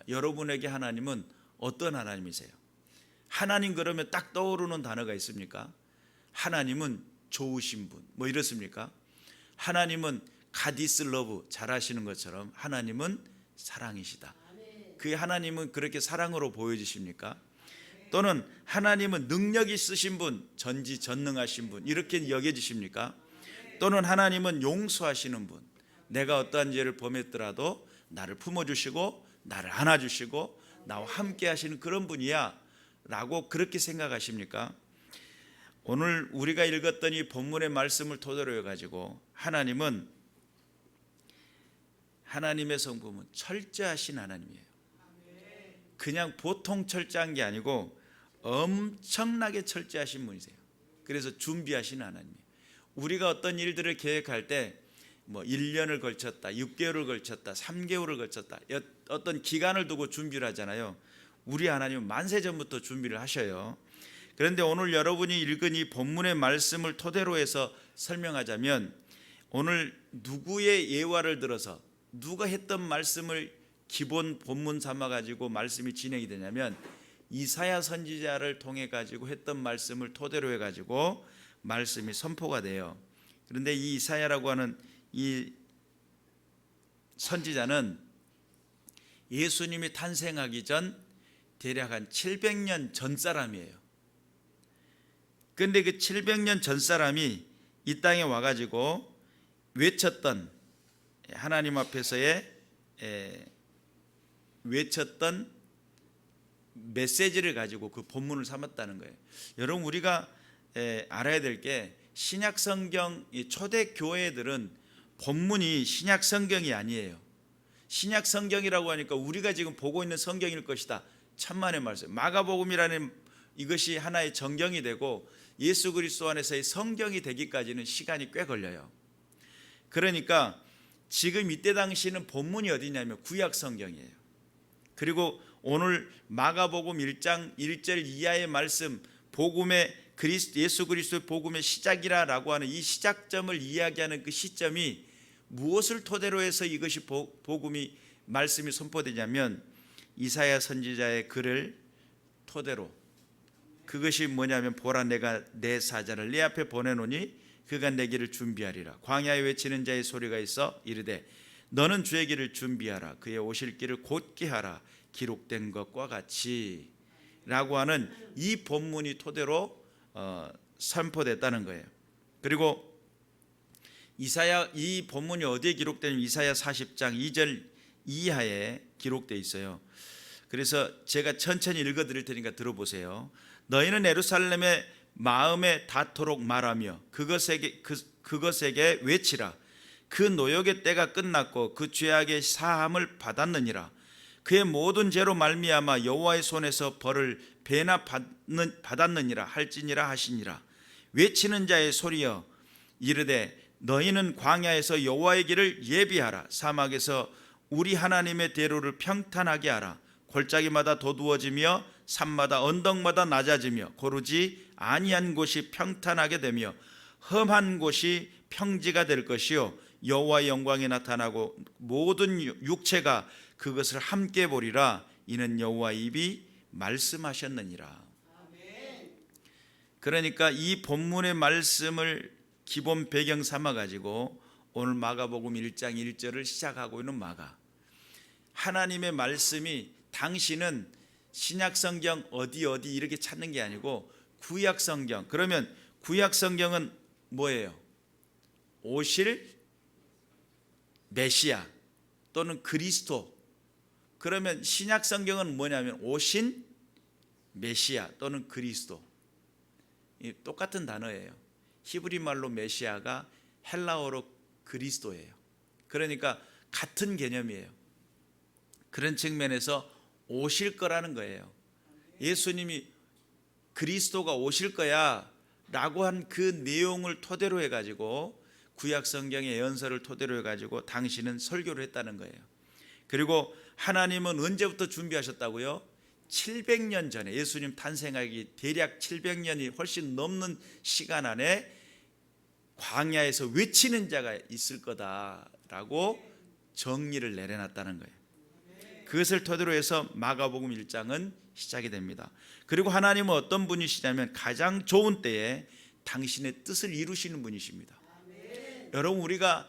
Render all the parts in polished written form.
여러분에게 하나님은 어떤 하나님이세요? 하나님 그러면 딱 떠오르는 단어가 있습니까? 하나님은 좋으신 분, 뭐 이렇습니까? 하나님은 God is love, 잘하시는 것처럼 하나님은 사랑이시다. 그 하나님은 그렇게 사랑으로 보여주십니까? 또는 하나님은 능력 있으신 분, 전지전능하신 분, 이렇게 여겨지십니까? 또는 하나님은 용서하시는 분, 내가 어떠한 죄를 범했더라도 나를 품어주시고 나를 안아주시고 나와 함께 하시는 그런 분이야 라고 그렇게 생각하십니까? 오늘 우리가 읽었던 이 본문의 말씀을 토대로 해가지고 하나님의 성품은 철저하신 하나님이에요. 그냥 보통 철저한 게 아니고 엄청나게 철저하신 분이세요. 그래서 준비하신 하나님이에요. 우리가 어떤 일들을 계획할 때 뭐 1년을 걸쳤다, 6개월을 걸쳤다, 3개월을 걸쳤다, 어떤 기간을 두고 준비를 하잖아요. 우리 하나님은 만세 전부터 준비를 하셔요. 그런데 오늘 여러분이 읽은 이 본문의 말씀을 토대로 해서 설명하자면, 오늘 누구의 예화를 들어서 누가 했던 말씀을 기본 본문 삼아 가지고 말씀이 진행이 되냐면, 이사야 선지자를 통해 가지고 했던 말씀을 토대로 해 가지고 말씀이 선포가 돼요. 그런데 이 이사야라고 하는 이 선지자는 예수님이 탄생하기 전 대략 한 700년 전 사람이에요. 그런데 그 700년 전 사람이 이 땅에 와가지고 외쳤던, 하나님 앞에서의 외쳤던 메시지를 가지고 그 본문을 삼았다는 거예요. 여러분, 우리가 알아야 될 게, 신약 성경 초대 교회들은 본문이 신약 성경이 아니에요. 신약 성경이라고 하니까 우리가 지금 보고 있는 성경일 것이다, 천만의 말씀. 마가복음이라는 이것이 하나의 정경이 되고 예수 그리스도 안에서의 성경이 되기까지는 시간이 꽤 걸려요. 그러니까 지금 이때 당시는 본문이 어디냐면 구약 성경이에요. 그리고 오늘 마가복음 1장 1절 이하의 말씀, 복음의 예수 그리스도의 복음의 시작이라고 하는 이 시작점을 이야기하는 그 시점이 무엇을 토대로 해서 이것이 복음이 말씀이 선포되냐면, 이사야 선지자의 글을 토대로, 그것이 뭐냐면, 보라 내가 내 사자를 네 앞에 보내노니 그가 내 길을 준비하리라. 광야에 외치는 자의 소리가 있어 이르되 너는 주의 길을 준비하라. 그의 오실 길을 곧게 하라. 기록된 것과 같이 라고 하는 이 본문이 토대로 선포됐다는 거예요. 그리고 이 본문이 어디에 기록되냐면 이사야 40장 2절 이하에 기록되어 있어요. 그래서 제가 천천히 읽어드릴 테니까 들어보세요. 너희는 예루살렘의 마음에 닿도록 말하며 그것에게 외치라. 그 노역의 때가 끝났고 그 죄악의 사함을 받았느니라. 그의 모든 죄로 말미암아 여호와의 손에서 벌을 배나 받았느니라 할지니라 하시니라. 외치는 자의 소리여 이르되 너희는 광야에서 여호와의 길을 예비하라. 사막에서 우리 하나님의 대로를 평탄하게 하라. 골짜기마다 도두어지며 산마다 언덕마다 낮아지며 고르지 아니한 곳이 평탄하게 되며 험한 곳이 평지가 될 것이요 여호와의 영광이 나타나고 모든 육체가 그것을 함께 보리라. 이는 여호와의 입이 말씀하셨느니라. 그러니까 이 본문의 말씀을 기본 배경 삼아 가지고 오늘 마가복음 1장 1절을 시작하고 있는 마가, 하나님의 말씀이, 당신은 신약 성경 어디 이렇게 찾는 게 아니고 구약 성경. 그러면 구약 성경은 뭐예요? 오실 메시아 또는 그리스도. 그러면 신약 성경은 뭐냐면 오신 메시아 또는 그리스도. 똑같은 단어예요. 히브리 말로 메시아가 헬라어로 그리스도예요. 그러니까 같은 개념이에요. 그런 측면에서 오실 거라는 거예요. 예수님이 그리스도가 오실 거야 라고 한 그 내용을 토대로 해가지고 구약 성경의 예언서를 토대로 해가지고 당신은 설교를 했다는 거예요. 그리고 하나님은 언제부터 준비하셨다고요? 700년 전에, 예수님 탄생하기 대략 700년이 훨씬 넘는 시간 안에 광야에서 외치는 자가 있을 거다라고 정리를 내려놨다는 거예요. 그것을 토대로 해서 마가복음 1장은 시작이 됩니다. 그리고 하나님은 어떤 분이시냐면 가장 좋은 때에 당신의 뜻을 이루시는 분이십니다. 여러분, 우리가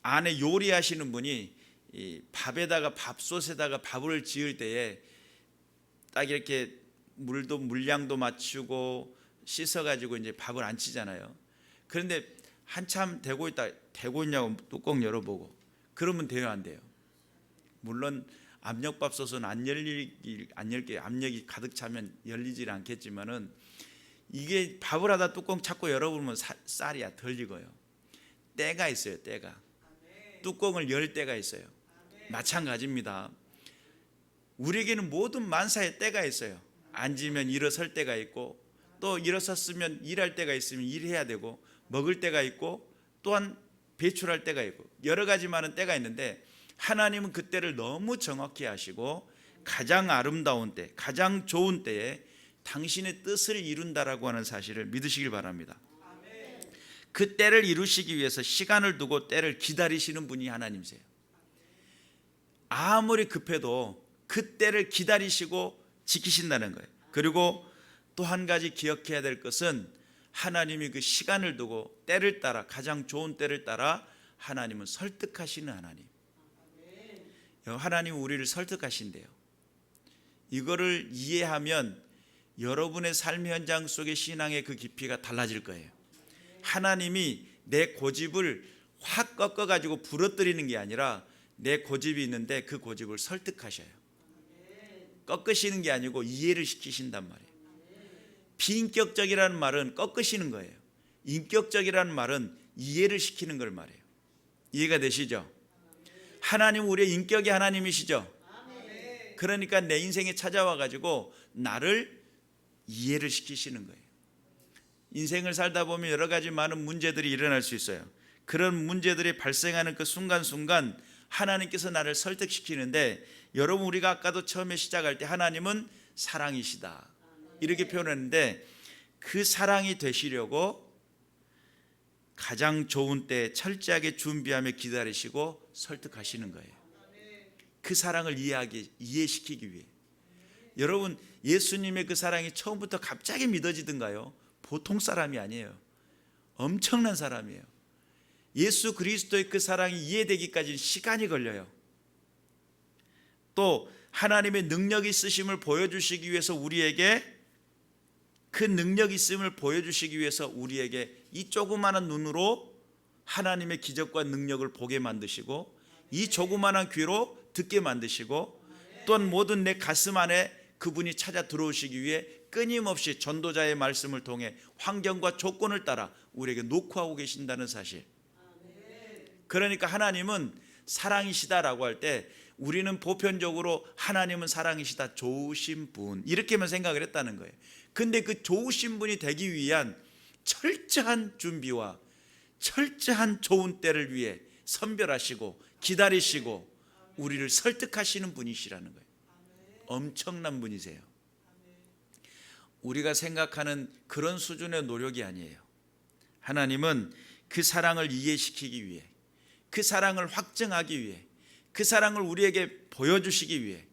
안에 요리하시는 분이 이 밥에다가 밥솥에다가 밥을 지을 때에 딱 이렇게 물량도 맞추고 씻어가지고 이제 밥을 안 치잖아요. 그런데 한참 되고 있냐고 뚜껑 열어보고 그러면 돼요, 안 돼요? 물론 압력밥솥은 안 열게 압력이 가득 차면 열리질 않겠지만은 이게 밥을 하다 뚜껑 찾고 열어보면 쌀이야 덜 익어요. 때가 있어요, 때가. 뚜껑을 열 때가 있어요. 마찬가지입니다. 우리에게는 모든 만사의 때가 있어요. 앉으면 일어설 때가 있고, 또 일어섰으면 일할 때가 있으면 일해야 되고, 먹을 때가 있고, 또한 배출할 때가 있고, 여러 가지 많은 때가 있는데 하나님은 그 때를 너무 정확히 하시고 가장 아름다운 때, 가장 좋은 때에 당신의 뜻을 이룬다라고 하는 사실을 믿으시길 바랍니다. 그 때를 이루시기 위해서 시간을 두고 때를 기다리시는 분이 하나님이세요. 아무리 급해도 그 때를 기다리시고 지키신다는 거예요. 그리고 또 한 가지 기억해야 될 것은 하나님이 그 시간을 두고 때를 따라, 가장 좋은 때를 따라 하나님은 설득하시는 하나님. 하나님은 우리를 설득하신대요. 이거를 이해하면 여러분의 삶 현장 속의 신앙의 그 깊이가 달라질 거예요. 하나님이 내 고집을 확 꺾어가지고 부러뜨리는 게 아니라 내 고집이 있는데 그 고집을 설득하셔요. 꺾으시는 게 아니고 이해를 시키신단 말이에요. 비인격적이라는 말은 꺾으시는 거예요. 인격적이라는 말은 이해를 시키는 걸 말해요. 이해가 되시죠? 하나님 우리의 인격의 하나님이시죠? 그러니까 내 인생에 찾아와 가지고 나를 이해를 시키시는 거예요. 인생을 살다 보면 여러 가지 많은 문제들이 일어날 수 있어요. 그런 문제들이 발생하는 그 순간순간 하나님께서 나를 설득시키는데, 여러분 우리가 아까도 처음에 시작할 때 하나님은 사랑이시다 이렇게 표현했는데, 그 사랑이 되시려고 가장 좋은 때 철저하게 준비하며 기다리시고 설득하시는 거예요. 그 사랑을 이해시키기 위해. 여러분, 예수님의 그 사랑이 처음부터 갑자기 믿어지던가요? 보통 사람이 아니에요. 엄청난 사람이에요. 예수 그리스도의 그 사랑이 이해되기까지 시간이 걸려요. 또 하나님의 능력이 있으심을 보여주시기 위해서 우리에게, 그 능력이 있음을 보여주시기 위해서 우리에게 이 조그마한 눈으로 하나님의 기적과 능력을 보게 만드시고, 이 조그마한 귀로 듣게 만드시고, 또한 모든 내 가슴 안에 그분이 찾아 들어오시기 위해 끊임없이 전도자의 말씀을 통해 환경과 조건을 따라 우리에게 녹화하고 계신다는 사실. 그러니까 하나님은 사랑이시다라고 할 때 우리는 보편적으로 하나님은 사랑이시다, 좋으신 분, 이렇게만 생각을 했다는 거예요. 근데 그 좋으신 분이 되기 위한 철저한 준비와 철저한 좋은 때를 위해 선별하시고 기다리시고 우리를 설득하시는 분이시라는 거예요. 엄청난 분이세요. 우리가 생각하는 그런 수준의 노력이 아니에요. 하나님은 그 사랑을 이해시키기 위해, 그 사랑을 확증하기 위해, 그 사랑을 우리에게 보여주시기 위해,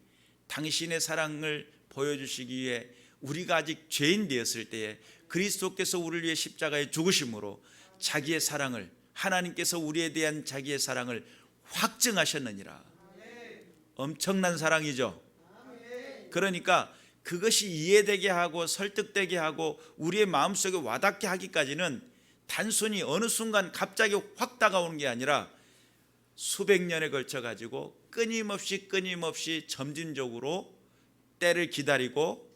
당신의 사랑을 보여주시기 위해 우리가 아직 죄인 되었을 때에 그리스도께서 우리를 위해 십자가에 죽으심으로 자기의 사랑을, 하나님께서 우리에 대한 자기의 사랑을 확증하셨느니라. 엄청난 사랑이죠. 그러니까 그것이 이해되게 하고 설득되게 하고 우리의 마음속에 와닿게 하기까지는 단순히 어느 순간 갑자기 확 다가오는 게 아니라 수백 년에 걸쳐 가지고 끊임없이 점진적으로 때를 기다리고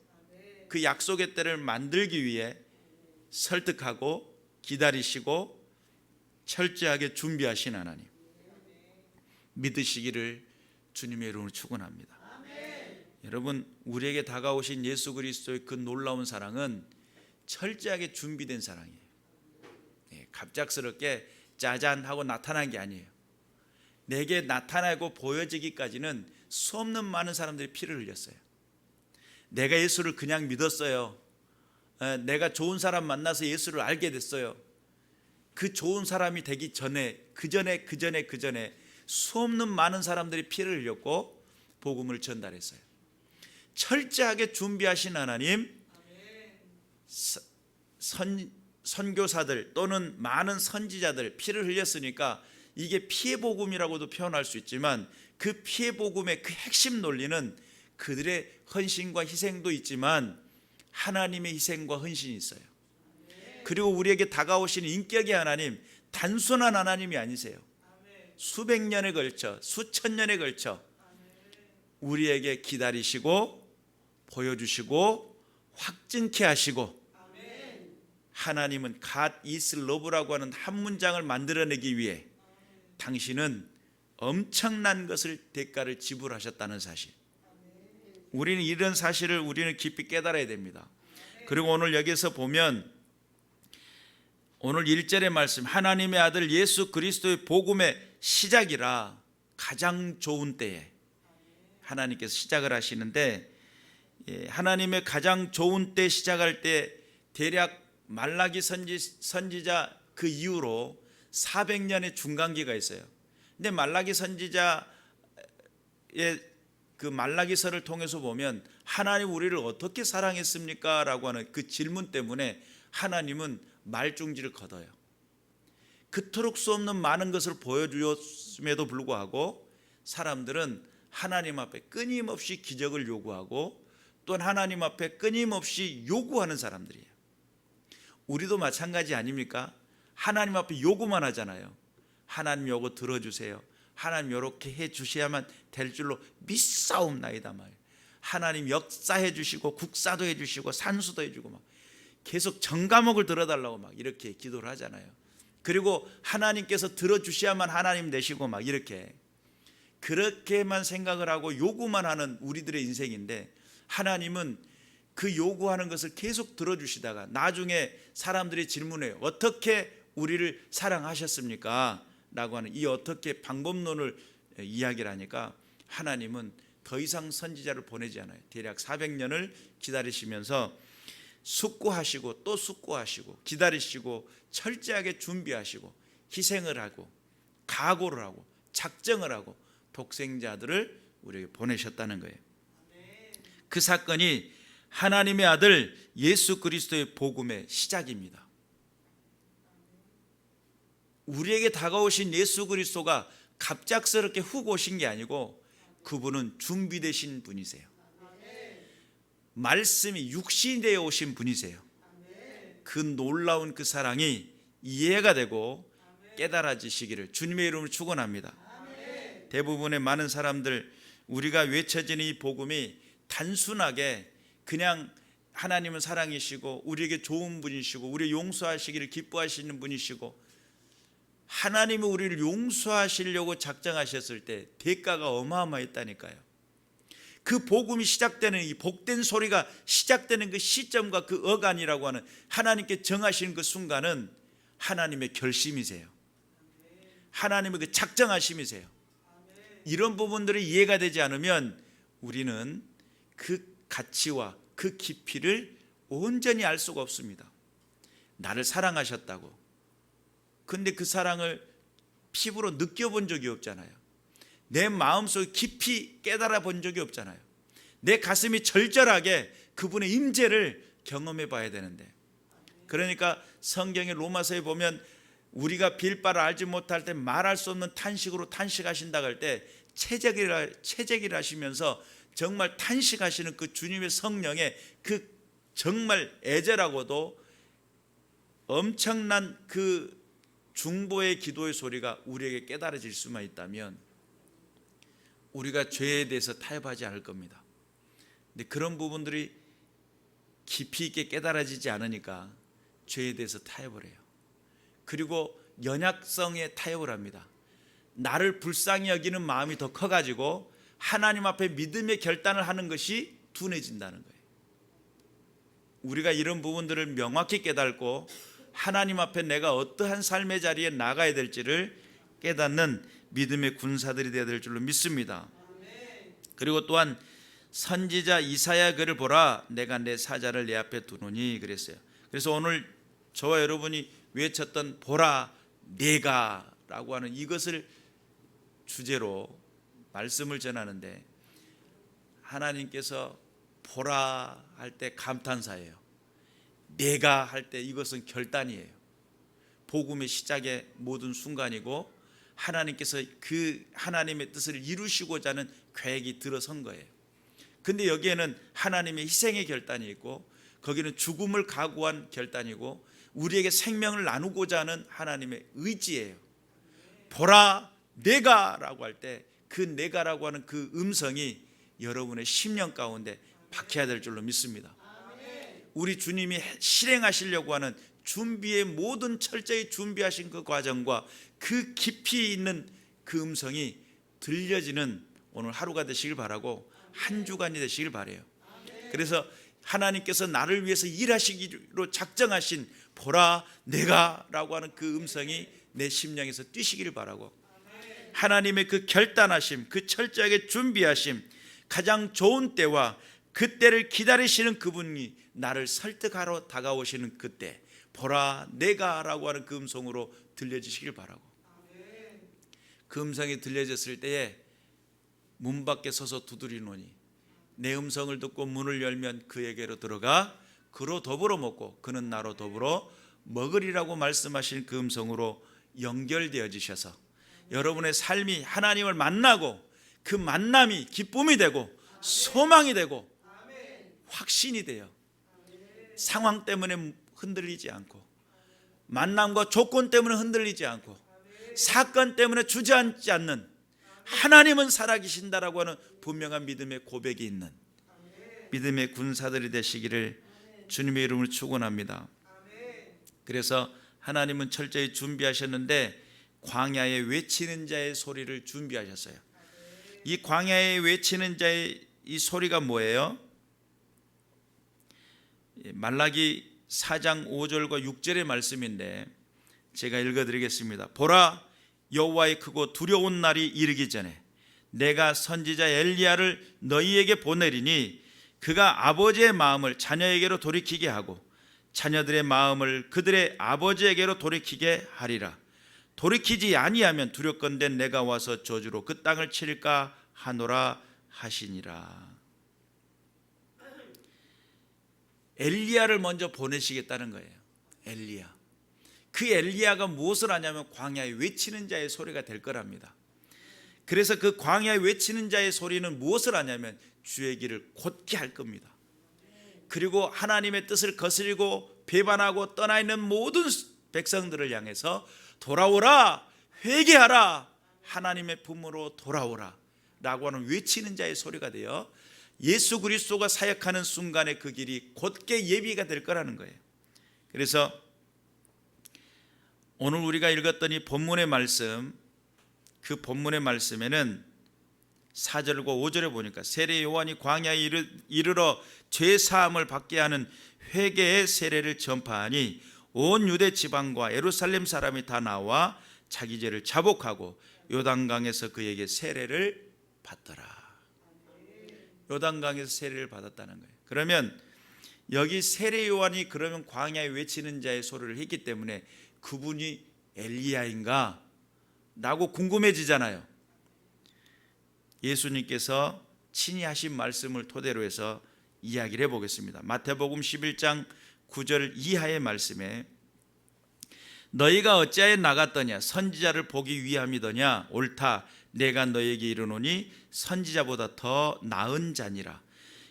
그 약속의 때를 만들기 위해 설득하고 기다리시고 철저하게 준비하신 하나님, 믿으시기를 주님의 이름으로 축원합니다. 여러분, 우리에게 다가오신 예수 그리스도의 그 놀라운 사랑은 철저하게 준비된 사랑이에요. 갑작스럽게 짜잔 하고 나타난 게 아니에요. 내게 나타나고 보여지기까지는 수없는 많은 사람들이 피를 흘렸어요. 내가 예수를 그냥 믿었어요. 내가 좋은 사람 만나서 예수를 알게 됐어요. 그 좋은 사람이 되기 전에 그 전에 수없는 많은 사람들이 피를 흘렸고 복음을 전달했어요. 철저하게 준비하신 하나님, 선교사들 또는 많은 선지자들 피를 흘렸으니까 이게 피의 복음이라고도 표현할 수 있지만, 그 피의 복음의 그 핵심 논리는 그들의 헌신과 희생도 있지만 하나님의 희생과 헌신이 있어요. 그리고 우리에게 다가오시는 인격의 하나님, 단순한 하나님이 아니세요. 수백 년에 걸쳐, 수천 년에 걸쳐 우리에게 기다리시고 보여주시고 확증케 하시고, 하나님은 God is love라고 하는 한 문장을 만들어내기 위해 당신은 엄청난 것을 대가를 지불하셨다는 사실, 우리는 이런 사실을 우리는 깊이 깨달아야 됩니다. 그리고 오늘 여기서 보면 오늘 1절의 말씀, 하나님의 아들 예수 그리스도의 복음의 시작이라 가장 좋은 때에 하나님께서 시작을 하시는데, 하나님의 가장 좋은 때 시작할 때 대략 말라기 선지자 그 이후로 400년의 중간기가 있어요. 근데 말라기 선지자의 그 말라기서를 통해서 보면 하나님 우리를 어떻게 사랑했습니까? 라고 하는 그 질문 때문에 하나님은 말중지를 걷어요. 그토록 수 없는 많은 것을 보여주었음에도 불구하고 사람들은 하나님 앞에 끊임없이 기적을 요구하고 또한 하나님 앞에 끊임없이 요구하는 사람들이에요. 우리도 마찬가지 아닙니까? 하나님 앞에 요구만 하잖아요. 하나님 요구 들어주세요. 하나님 이렇게 해주셔야만 될 줄로 믿사옵나이다 말. 하나님 역사해 주시고 국사도 해주시고 산수도 해주고 막 계속 정과목을 들어달라고 막 이렇게 기도를 하잖아요. 그리고 하나님께서 들어주셔야만 하나님 되시고 막 이렇게 그렇게만 생각을 하고 요구만 하는 우리들의 인생인데, 하나님은 그 요구하는 것을 계속 들어주시다가 나중에 사람들이 질문해요. 어떻게 우리를 사랑하셨습니까? 라고 하는 이 어떻게 방법론을 이야기를 하니까 하나님은 더 이상 선지자를 보내지 않아요. 대략 400년을 기다리시면서 숙고하시고 또 숙고하시고 기다리시고 철저하게 준비하시고 희생을 하고 각오를 하고 작정을 하고 독생자들을 우리에게 보내셨다는 거예요. 그 사건이 하나님의 아들 예수 그리스도의 복음의 시작입니다. 우리에게 다가오신 예수 그리스도가 갑작스럽게 훅 오신 게 아니고 그분은 준비되신 분이세요. 말씀이 육신이 되어 오신 분이세요. 그 놀라운 그 사랑이 이해가 되고 깨달아지시기를 주님의 이름으로 축원합니다. 대부분의 많은 사람들, 우리가 외쳐지는 이 복음이 단순하게 그냥 하나님은 사랑이시고 우리에게 좋은 분이시고 우리 용서하시기를 기뻐하시는 분이시고, 하나님이 우리를 용서하시려고 작정하셨을 때 대가가 어마어마했다니까요. 그 복음이 시작되는 이 복된 소리가 시작되는 그 시점과 그 어간이라고 하는 하나님께 정하시는 그 순간은 하나님의 결심이세요. 하나님의 그 작정하심이세요. 이런 부분들이 이해가 되지 않으면 우리는 그 가치와 그 깊이를 온전히 알 수가 없습니다. 나를 사랑하셨다고, 근데 그 사랑을 피부로 느껴본 적이 없잖아요. 내 마음속에 깊이 깨달아 본 적이 없잖아요. 내 가슴이 절절하게 그분의 임재를 경험해 봐야 되는데, 그러니까 성경의 로마서에 보면 우리가 빌 바를 알지 못할 때 말할 수 없는 탄식으로 탄식하신다고 할 때 채찍이라 하시면서 정말 탄식하시는 그 주님의 성령의 그 정말 애절하고도 엄청난 그 중보의 기도의 소리가 우리에게 깨달아질 수만 있다면 우리가 죄에 대해서 타협하지 않을 겁니다. 근데 그런 부분들이 깊이 있게 깨달아지지 않으니까 죄에 대해서 타협을 해요. 그리고 연약성에 타협을 합니다. 나를 불쌍히 여기는 마음이 더 커가지고 하나님 앞에 믿음의 결단을 하는 것이 둔해진다는 거예요. 우리가 이런 부분들을 명확히 깨닫고 하나님 앞에 내가 어떠한 삶의 자리에 나가야 될지를 깨닫는 믿음의 군사들이 되어야 될 줄로 믿습니다. 그리고 또한 선지자 이사야 글을 보라, 내가 내 사자를 내 앞에 두노니 그랬어요. 그래서 오늘 저와 여러분이 외쳤던 보라 내가 라고 하는 이것을 주제로 말씀을 전하는데, 하나님께서 보라 할 때 감탄사예요. 내가 할 때 이것은 결단이에요. 복음의 시작의 모든 순간이고, 하나님께서 그 하나님의 뜻을 이루시고자 하는 계획이 들어선 거예요. 근데 여기에는 하나님의 희생의 결단이 있고, 거기는 죽음을 각오한 결단이고, 우리에게 생명을 나누고자 하는 하나님의 의지예요. 보라 내가 라고 할 때 그 내가라고 하는 그 음성이 여러분의 심령 가운데 박혀야 될 줄로 믿습니다. 우리 주님이 실행하시려고 하는 준비의 모든 철저히 준비하신 그 과정과 그 깊이 있는 그 음성이 들려지는 오늘 하루가 되시길 바라고, 한 주간이 되시길 바라요. 그래서 하나님께서 나를 위해서 일하시기로 작정하신 보라 내가 라고 하는 그 음성이 내 심령에서 뛰시기를 바라고, 하나님의 그 결단하심, 그 철저하게 준비하심, 가장 좋은 때와 그때를 기다리시는 그분이 나를 설득하러 다가오시는 그때, 보라 내가 라고 하는 그 음성으로 들려주시길 바라고, 그 음성이 들려졌을 때에 문 밖에 서서 두드리노니 내 음성을 듣고 문을 열면 그에게로 들어가 그로 더불어 먹고 그는 나로 더불어 먹으리라고 말씀하신 그 음성으로 연결되어 주셔서 여러분의 삶이 하나님을 만나고 그 만남이 기쁨이 되고 소망이 되고 확신이 돼요. 상황 때문에 흔들리지 않고, 만남과 조건 때문에 흔들리지 않고, 사건 때문에 주저앉지 않는, 하나님은 살아계신다라고 하는 분명한 믿음의 고백이 있는 믿음의 군사들이 되시기를 주님의 이름으로 축원합니다. 그래서 하나님은 철저히 준비하셨는데 광야에 외치는 자의 소리를 준비하셨어요. 이 광야에 외치는 자의 이 소리가 뭐예요? 말라기 4장 5절과 6절의 말씀인데 제가 읽어드리겠습니다. 보라, 여호와의 크고 두려운 날이 이르기 전에 내가 선지자 엘리야를 너희에게 보내리니 그가 아버지의 마음을 자녀에게로 돌이키게 하고 자녀들의 마음을 그들의 아버지에게로 돌이키게 하리라. 돌이키지 아니하면 두렵건대 내가 와서 저주로 그 땅을 치릴까 하노라 하시니라. 엘리야를 먼저 보내시겠다는 거예요. 엘리야. 그 엘리야가 무엇을 하냐면 광야에 외치는 자의 소리가 될 거랍니다. 그래서 그 광야에 외치는 자의 소리는 무엇을 하냐면 주의 길을 곧게 할 겁니다. 그리고 하나님의 뜻을 거스리고 배반하고 떠나 있는 모든 백성들을 향해서 돌아오라, 회개하라, 하나님의 품으로 돌아오라 라고 하는 외치는 자의 소리가 되어 예수 그리스도가 사역하는 순간에 그 길이 곧게 예비가 될 거라는 거예요. 그래서 오늘 우리가 읽었던 이 본문의 말씀, 그 본문의 말씀에는 4절과 5절에 보니까 세례 요한이 광야에 이르러 죄 사함을 받게 하는 회개의 세례를 전파하니 온 유대 지방과 예루살렘 사람이 다 나와 자기 죄를 자복하고 요단강에서 그에게 세례를 받더라. 요단강에서 세례를 받았다는 거예요. 그러면 여기 세례 요한이 그러면 광야에 외치는 자의 소리를 했기 때문에 그분이 엘리야인가? 라고 궁금해지잖아요. 예수님께서 친히 하신 말씀을 토대로 해서 이야기를 해보겠습니다. 마태복음 11장 9절 이하의 말씀에 너희가 어찌하여 나갔더냐? 선지자를 보기 위함이더냐? 옳다. 내가 너희에게 이르노니 선지자보다 더 나은 자니라.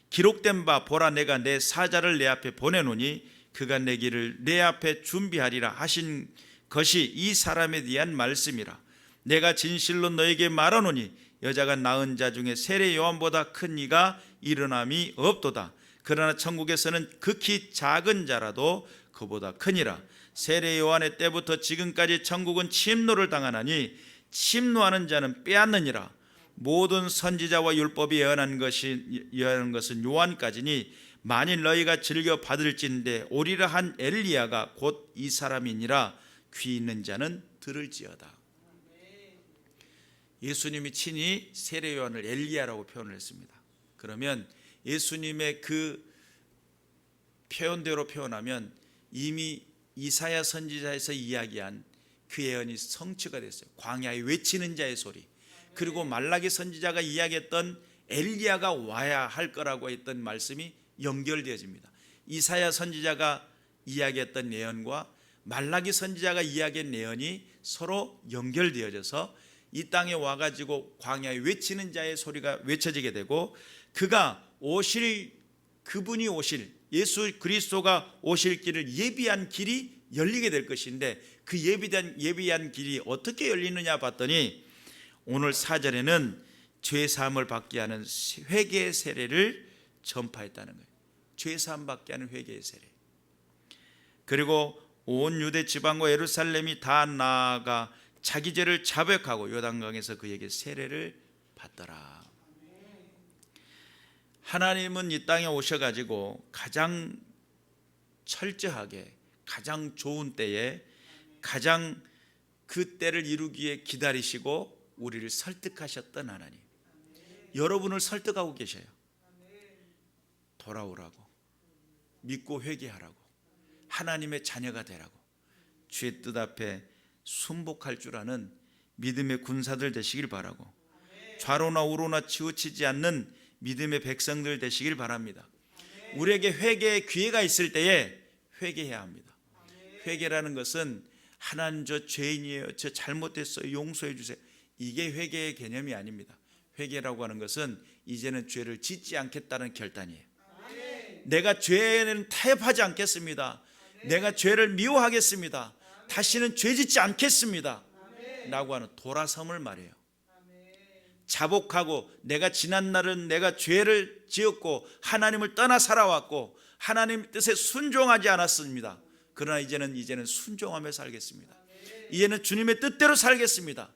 기록된 바 보라, 내가 내 사자를 내 앞에 보내노니 그가 내 길을 내 앞에 준비하리라 하신 것이 이 사람에 대한 말씀이라. 내가 진실로 너에게 말하노니 여자가 낳은 자 중에 세례 요한보다 큰 이가 일어남이 없도다. 그러나 천국에서는 극히 작은 자라도 그보다 크니라. 세례 요한의 때부터 지금까지 천국은 침노를 당하나니 침노하는 자는 빼앗느니라. 모든 선지자와 율법이 예언한 것은 요한까지니 만일 너희가 즐겨 받을진대 오리라 한 엘리야가 곧 이 사람이니라. 귀 있는 자는 들을지어다. 예수님이 친히 세례 요한을 엘리야라고 표현을 했습니다. 그러면 예수님의 그 표현대로 표현하면 이미 이사야 선지자에서 이야기한 그 예언이 성취가 됐어요. 광야에 외치는 자의 소리, 그리고 말라기 선지자가 이야기했던 엘리야가 와야 할 거라고 했던 말씀이 연결되어집니다. 이사야 선지자가 이야기했던 내용과 말라기 선지자가 이야기한 내용이 서로 연결되어져서 이 땅에 와가지고 광야에 외치는 자의 소리가 외쳐지게 되고, 그가 오실, 그분이 오실, 예수 그리스도가 오실 길을 예비한 길이 열리게 될 것인데, 그 예비한 길이 어떻게 열리느냐 봤더니 오늘 4절에는 죄사함을 받게 하는 회개의 세례를 전파했다는 거예요. 죄사함 받게 하는 회개의 세례. 그리고 온 유대 지방과 예루살렘이 다 나아가 자기 죄를 자백하고 요단강에서 그에게 세례를 받더라. 하나님은 이 땅에 오셔가지고 가장 철저하게, 가장 좋은 때에, 가장 그 때를 이루기 위해 기다리시고 우리를 설득하셨던 하나님, 여러분을 설득하고 계셔요. 돌아오라고, 믿고 회개하라고, 하나님의 자녀가 되라고, 주의 뜻 앞에 순복할 줄 아는 믿음의 군사들 되시길 바라고, 좌로나 우로나 치우치지 않는 믿음의 백성들 되시길 바랍니다. 우리에게 회개의 기회가 있을 때에 회개해야 합니다. 회개라는 것은 하나님 저 죄인이에요, 저 잘못했어요, 용서해 주세요, 이게 회개의 개념이 아닙니다. 회개라고 하는 것은 이제는 죄를 짓지 않겠다는 결단이에요. 내가 죄는 타협하지 않겠습니다. 내가 죄를 미워하겠습니다. 다시는 죄 짓지 않겠습니다 라고 하는 돌아섬을 말해요. 자복하고, 내가 지난 날은 내가 죄를 지었고 하나님을 떠나 살아왔고 하나님 뜻에 순종하지 않았습니다. 그러나 이제는 순종하며 살겠습니다. 이제는 주님의 뜻대로 살겠습니다.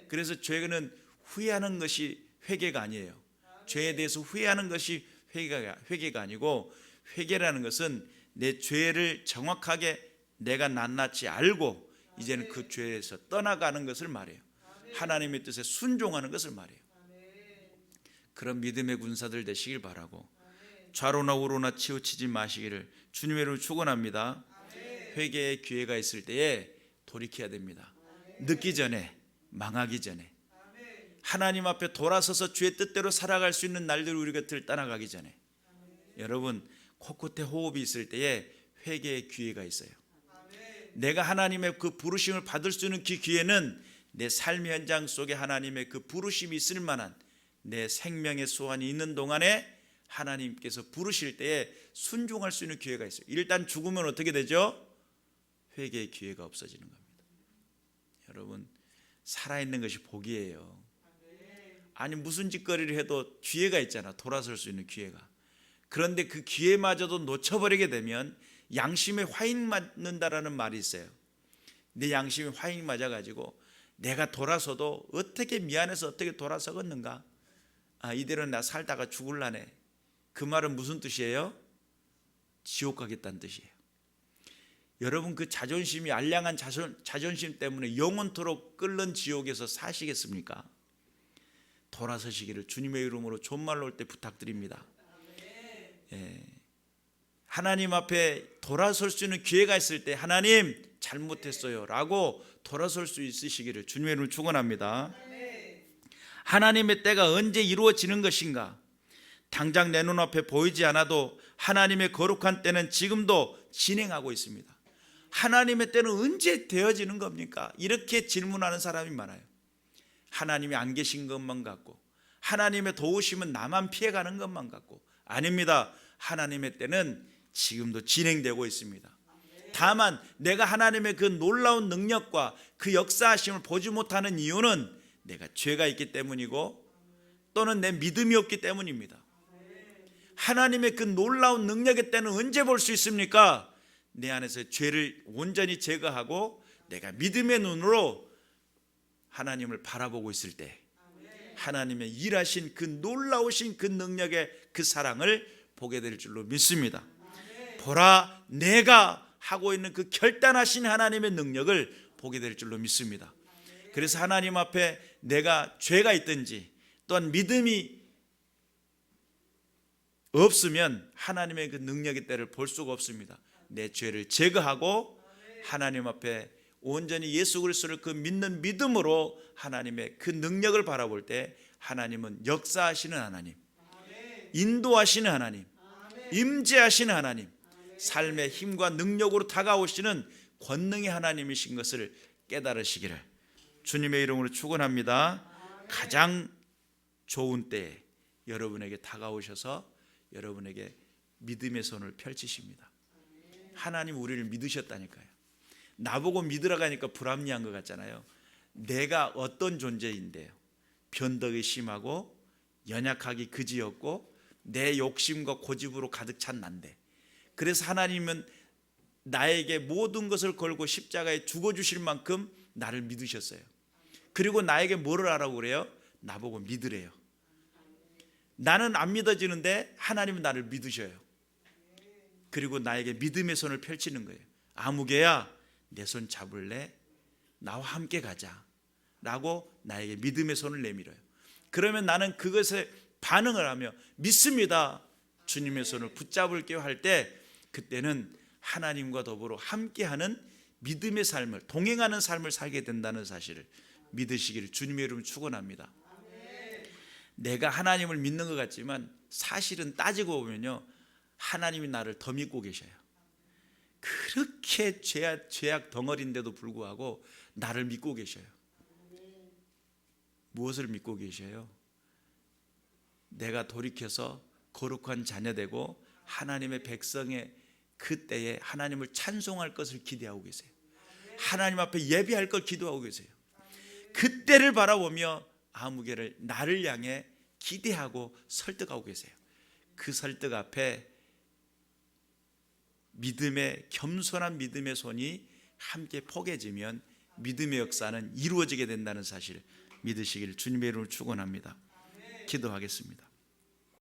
그래서 죄는 후회하는 것이 회개가 아니에요. 죄에 대해서 후회하는 것이 회개가 아니고, 회개라는 것은 내 죄를 정확하게 내가 낱낱이 알고 이제는 그 죄에서 떠나가는 것을 말해요. 하나님의 뜻에 순종하는 것을 말해요. 그런 믿음의 군사들 되시길 바라고, 좌로나 우로나 치우치지 마시기를 주님의 이름으로 축원합니다. 회개의 기회가 있을 때에 돌이켜야 됩니다. 늦기 전에, 망하기 전에, 하나님 앞에 돌아서서 주의 뜻대로 살아갈 수 있는 날들 우리 곁을 떠나가기 전에. 여러분, 코끝에 호흡이 있을 때에 회개의 기회가 있어요. 내가 하나님의 그 부르심을 받을 수 있는 그 기회는 내 삶의 현장 속에 하나님의 그 부르심이 있을 만한 내 생명의 소원이 있는 동안에 하나님께서 부르실 때에 순종할 수 있는 기회가 있어요. 일단 죽으면 어떻게 되죠? 회개의 기회가 없어지는 겁니다. 여러분, 살아있는 것이 복이에요. 아니 무슨 짓거리를 해도 기회가 있잖아. 돌아설 수 있는 기회가. 그런데 그 기회마저도 놓쳐버리게 되면 양심에 화인 맞는다라는 말이 있어요. 내 양심이 화인 맞아가지고 내가 돌아서도 어떻게 미안해서 어떻게 돌아서겠는가, 이대로 나 살다가 죽을라네. 그 말은 무슨 뜻이에요? 지옥 가겠다는 뜻이에요. 여러분, 그 자존심이 알량한 자존심 때문에 영원토록 끓는 지옥에서 사시겠습니까? 돌아서시기를 주님의 이름으로 존말로 올 때 부탁드립니다. 하나님 앞에 돌아설 수 있는 기회가 있을 때 하나님 잘못했어요 라고 돌아설 수 있으시기를 주님의 이름으로 축원합니다. 하나님의 때가 언제 이루어지는 것인가? 당장 내 눈앞에 보이지 않아도 하나님의 거룩한 때는 지금도 진행하고 있습니다. 하나님의 때는 언제 되어지는 겁니까? 이렇게 질문하는 사람이 많아요. 하나님이 안 계신 것만 같고, 하나님의 도우심은 나만 피해가는 것만 같고. 아닙니다. 하나님의 때는 지금도 진행되고 있습니다. 다만 내가 하나님의 그 놀라운 능력과 그 역사하심을 보지 못하는 이유는 내가 죄가 있기 때문이고 또는 내 믿음이 없기 때문입니다. 하나님의 그 놀라운 능력의 때는 언제 볼 수 있습니까? 내 안에서 죄를 온전히 제거하고 내가 믿음의 눈으로 하나님을 바라보고 있을 때, 하나님의 일하신 그 놀라우신 그 능력의 그 사랑을 보게 될 줄로 믿습니다. 보라, 내가 하고 있는 그 결단하신 하나님의 능력을 보게 될 줄로 믿습니다. 그래서 하나님 앞에 내가 죄가 있든지 또한 믿음이 없으면 하나님의 그 능력의 때를 볼 수가 없습니다. 내 죄를 제거하고 하나님 앞에 온전히 예수 그리스도를 그 믿는 믿음으로 하나님의 그 능력을 바라볼 때 하나님은 역사하시는 하나님, 인도하시는 하나님, 임재하시는 하나님, 삶의 힘과 능력으로 다가오시는 권능의 하나님이신 것을 깨달으시기를 주님의 이름으로 축원합니다. 가장 좋은 때에 여러분에게 다가오셔서 여러분에게 믿음의 손을 펼치십니다. 하나님 우리를 믿으셨다니까요. 나보고 믿으라고 하니까 불합리한 것 같잖아요. 내가 어떤 존재인데요, 변덕이 심하고 연약하기 그지없고 내 욕심과 고집으로 가득 찬 난데, 그래서 하나님은 나에게 모든 것을 걸고 십자가에 죽어주실 만큼 나를 믿으셨어요. 그리고 나에게 뭐를 하라고 그래요? 나보고 믿으래요. 나는 안 믿어지는데 하나님은 나를 믿으셔요. 그리고 나에게 믿음의 손을 펼치는 거예요. 아무개야 내 손 잡을래? 나와 함께 가자 라고 나에게 믿음의 손을 내밀어요. 그러면 나는 그것에 반응을 하며 믿습니다, 주님의 손을 붙잡을게요 할 때, 그때는 하나님과 더불어 함께하는 믿음의 삶을, 동행하는 삶을 살게 된다는 사실을 믿으시기를 주님의 이름으로 축원합니다. 내가 하나님을 믿는 것 같지만 사실은 따지고 보면요, 하나님이 나를 더 믿고 계셔요. 그렇게 죄악 덩어리인데도 불구하고 나를 믿고 계셔요. 무엇을 믿고 계셔요? 내가 돌이켜서 거룩한 자녀 되고 하나님의 백성의 그때에 하나님을 찬송할 것을 기대하고 계세요. 하나님 앞에 예배할 걸 기도하고 계세요. 그때를 바라보며 아무개를 나를 향해 기대하고 설득하고 계세요. 그 설득 앞에 믿음의, 겸손한 믿음의 손이 함께 포개지면 믿음의 역사는 이루어지게 된다는 사실을 믿으시기를 주님의 이름으로 축원합니다. 기도하겠습니다.